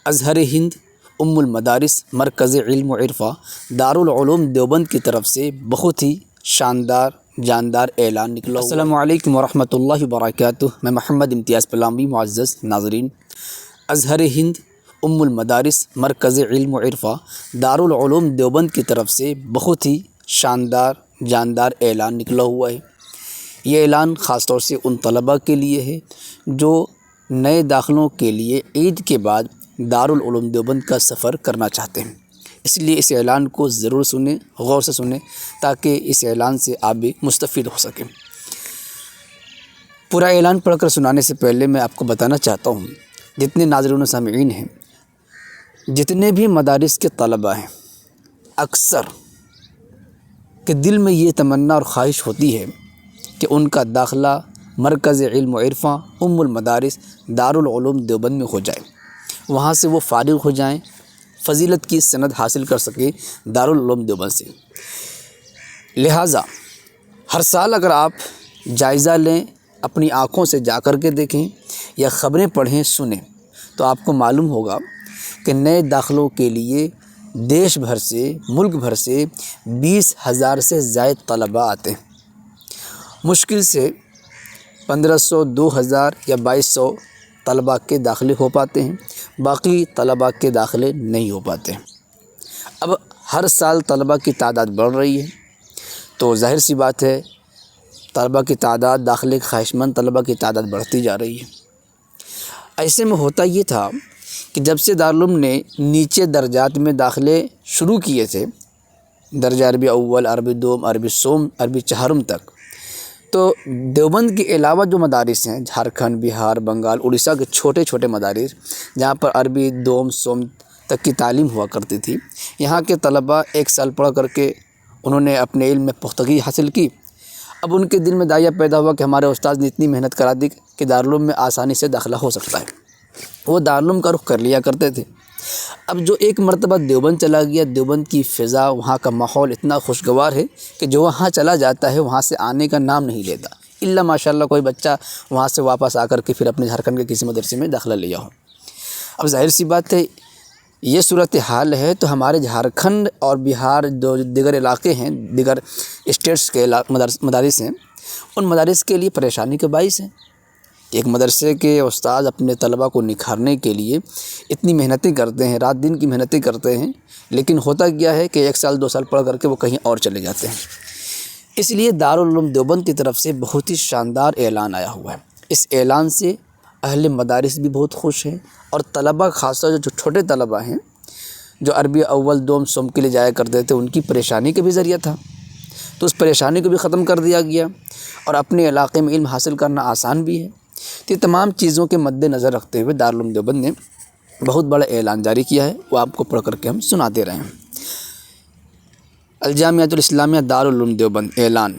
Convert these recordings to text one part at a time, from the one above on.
اظہر ہند ام المدارس مرکز علم و عرفہ دارالعلوم دیوبند کی طرف سے بہت ہی شاندار جاندار اعلان نکلا ہوا ہے۔ السلام علیکم ورحمۃ اللہ وبرکاتہ۔ میں محمد امتیاز پلامی۔ معزز ناظرین، اظہر ہند ام المدارس مرکز علم و عرفہ دارالعلوم دیوبند کی طرف سے بہت ہی شاندار جاندار اعلان نکلا ہوا ہے۔ یہ اعلان خاص طور سے ان طلباء کے لیے ہے جو نئے داخلوں کے لیے عید کے بعد دارالعلوم دیوبند کا سفر کرنا چاہتے ہیں۔ اس لیے اس اعلان کو ضرور سنیں، غور سے سنیں، تاکہ اس اعلان سے آپ بھی مستفید ہو سکیں۔ پورا اعلان پڑھ کر سنانے سے پہلے میں آپ کو بتانا چاہتا ہوں، جتنے ناظرین و سامعین ہیں، جتنے بھی مدارس کے طلباء ہیں، اکثر کہ دل میں یہ تمنا اور خواہش ہوتی ہے کہ ان کا داخلہ مرکز علم و عرفہ ام المدارس دارالعلوم دیوبند میں ہو جائے، وہاں سے وہ فارغ ہو جائیں، فضیلت کی سند حاصل کر سکے دارالعلوم دیوبند سے۔ لہٰذا ہر سال اگر آپ جائزہ لیں، اپنی آنکھوں سے جا کر کے دیکھیں یا خبریں پڑھیں سنیں، تو آپ کو معلوم ہوگا کہ نئے داخلوں کے لیے دیش بھر سے، ملک بھر سے 20,000 سے زائد طلباء آتے ہیں۔ مشکل سے 1,500، 2,000 یا 2,200 طلباء کے داخلے ہو پاتے ہیں، باقی طلباء کے داخلے نہیں ہو پاتے ہیں۔ اب ہر سال طلباء کی تعداد بڑھ رہی ہے، تو ظاہر سی بات ہے طلباء کی تعداد، داخلے کے خواہش مند طلباء کی تعداد بڑھتی جا رہی ہے۔ ایسے میں ہوتا یہ تھا کہ جب سے دارالعلوم نے نیچے درجات میں داخلے شروع کیے تھے، درجہ عربی اول، عربی دوم، عربی سوم، عربی چہارم تک، تو دیوبند کے علاوہ جو مدارس ہیں، جھارکھنڈ، بہار، بنگال، اڑیسہ کے چھوٹے چھوٹے مدارس جہاں پر عربی دوم سوم تک کی تعلیم ہوا کرتی تھی، یہاں کے طلباء ایک سال پڑھ کر کے انہوں نے اپنے علم میں پختگی حاصل کی۔ اب ان کے دل میں داعیہ پیدا ہوا کہ ہمارے استاد نے اتنی محنت کرا دی کہ دارالعلوم میں آسانی سے داخلہ ہو سکتا ہے، وہ دارالعلوم کا رخ کر لیا کرتے تھے۔ اب جو ایک مرتبہ دیوبند چلا گیا، دیوبند کی فضا، وہاں کا ماحول اتنا خوشگوار ہے کہ جو وہاں چلا جاتا ہے وہاں سے آنے کا نام نہیں لیتا، الا ماشاءاللہ کوئی بچہ وہاں سے واپس آ کر کے پھر اپنے جھارکھنڈ کے کسی مدرسے میں داخلہ لیا ہو۔ اب ظاہر سی بات ہے یہ صورتحال ہے تو ہمارے جھارکھنڈ اور بہار جو دیگر علاقے ہیں، دیگر اسٹیٹس کے مدارس ہیں، ان مدارس کے لیے پریشانی کا باعث ہے۔ ایک مدرسے کے استاد اپنے طلباء کو نکھارنے کے لیے اتنی محنتیں کرتے ہیں، رات دن کی محنتیں کرتے ہیں، لیکن ہوتا کیا ہے کہ 1 سال 2 سال پڑھ کر کے وہ کہیں اور چلے جاتے ہیں۔ اس لیے دارالعلوم دیوبند کی طرف سے بہت ہی شاندار اعلان آیا ہوا ہے۔ اس اعلان سے اہل مدارس بھی بہت خوش ہیں، اور طلباء، خاص طور سے جو چھوٹے طلباء ہیں جو عربی اول دوم سوم کے لیے جایا کرتے تھے، ان کی پریشانی کا بھی ذریعہ تھا، تو اس پریشانی کو بھی ختم کر دیا گیا، اور اپنے علاقے میں علم حاصل کرنا آسان بھی ہے۔ تو یہ تمام چیزوں کے مد نظر رکھتے ہوئے دارالعلوم دیوبند نے بہت بڑا اعلان جاری کیا ہے، وہ آپ کو پڑھ کر کے ہم سنا دے رہے ہیں۔ الجامعۃ الاسلامیہ دارالعلوم دیوبند اعلان: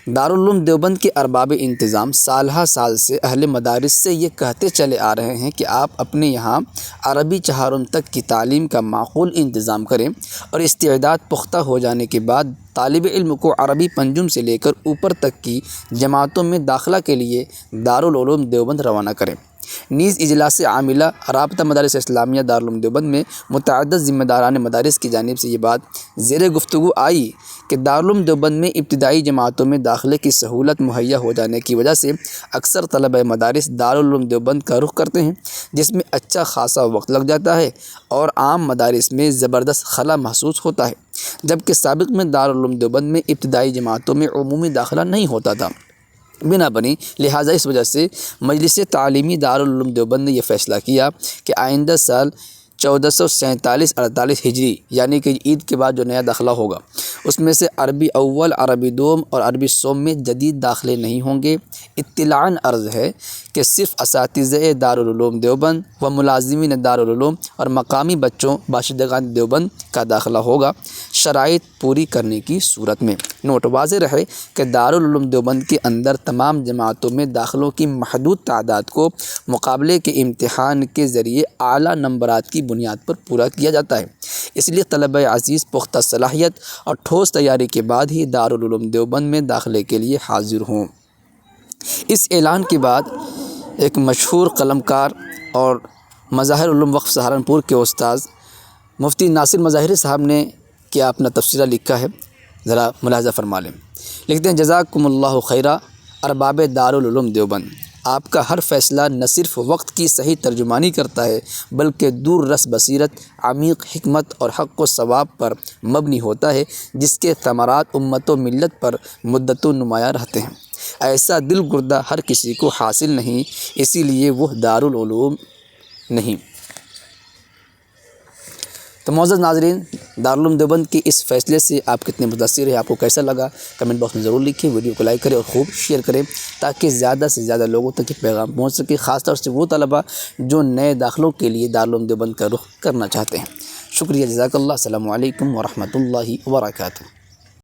دارالعلوم دیوبند کے ارباب انتظام سالہ سال سے اہل مدارس سے یہ کہتے چلے آ رہے ہیں کہ آپ اپنے یہاں عربی چہارم تک کی تعلیم کا معقول انتظام کریں، اور استعداد پختہ ہو جانے کے بعد طالب علم کو عربی پنجم سے لے کر اوپر تک کی جماعتوں میں داخلہ کے لیے دارالعلوم دیوبند روانہ کریں۔ نیز اجلاس عاملہ رابطہ مدارس اسلامیہ دارالعلوم دیوبند میں متعدد ذمہ داران مدارس کی جانب سے یہ بات زیر گفتگو آئی کہ دارالعلوم دیوبند میں ابتدائی جماعتوں میں داخلے کی سہولت مہیا ہو جانے کی وجہ سے اکثر طلبہ مدارس دارالعلوم دیوبند کا رخ کرتے ہیں، جس میں اچھا خاصا وقت لگ جاتا ہے اور عام مدارس میں زبردست خلا محسوس ہوتا ہے، جبکہ سابق میں دارالعلوم دیوبند میں ابتدائی جماعتوں میں عمومی داخلہ نہیں ہوتا تھا۔ بنا بنی لہٰذا اس وجہ سے مجلس تعلیمی دارالعلوم دیوبند نے یہ فیصلہ کیا کہ آئندہ سال 1447-48 ہجری یعنی کہ عید کے بعد جو نیا داخلہ ہوگا، اس میں سے عربی اول، عربی دوم اور عربی سوم میں جدید داخلے نہیں ہوں گے۔ اطلاعاً عرض ہے کہ صرف اساتذہ دارالعلوم دیوبند و ملازمین دارالعلوم اور مقامی بچوں باشندگان دیوبند کا داخلہ ہوگا، شرائط پوری کرنے کی صورت میں۔ نوٹ: واضح رہے کہ دارالعلوم دیوبند کے اندر تمام جماعتوں میں داخلوں کی محدود تعداد کو مقابلے کے امتحان کے ذریعے اعلیٰ نمبرات کی بنیاد پر پورا کیا جاتا ہے، اس لیے طلبہ عزیز پختہ صلاحیت اور ٹھوس تیاری کے بعد ہی دارالعلوم دیوبند میں داخلے کے لیے حاضر ہوں۔ اس اعلان کے بعد ایک مشہور قلمکار اور مظاہر علوم وقف سہارنپور کے استاذ مفتی ناصر مظاہری صاحب نے کیا اپنا تبصرہ لکھا ہے، ذرا ملاحظہ فرما لیں۔ لکھتے ہیں جزاکم اللہ خیرہ ارباب دارالعلوم دیوبند، آپ کا ہر فیصلہ نہ صرف وقت کی صحیح ترجمانی کرتا ہے بلکہ دور رس بصیرت، عمیق حکمت اور حق و ثواب پر مبنی ہوتا ہے، جس کے ثمرات امت و ملت پر مدتوں نمایاں رہتے ہیں۔ ایسا دل گردہ ہر کسی کو حاصل نہیں، اسی لیے وہ دارالعلوم نہیں۔ تو معزز ناظرین، دارالعلوم دیوبند کے اس فیصلے سے آپ کتنے متاثر ہیں، آپ کو کیسا لگا، کمنٹ باکس میں ضرور لکھیں، ویڈیو کو لائک کریں اور خوب شیئر کریں تاکہ زیادہ سے زیادہ لوگوں تک یہ پیغام پہنچ سکے، خاص طور سے وہ طلباء جو نئے داخلوں کے لیے دارالعلوم دیوبند کا رخ کرنا چاہتے ہیں۔ شکریہ، جزاک اللہ، السلام علیکم ورحمۃ اللہ وبرکاتہ۔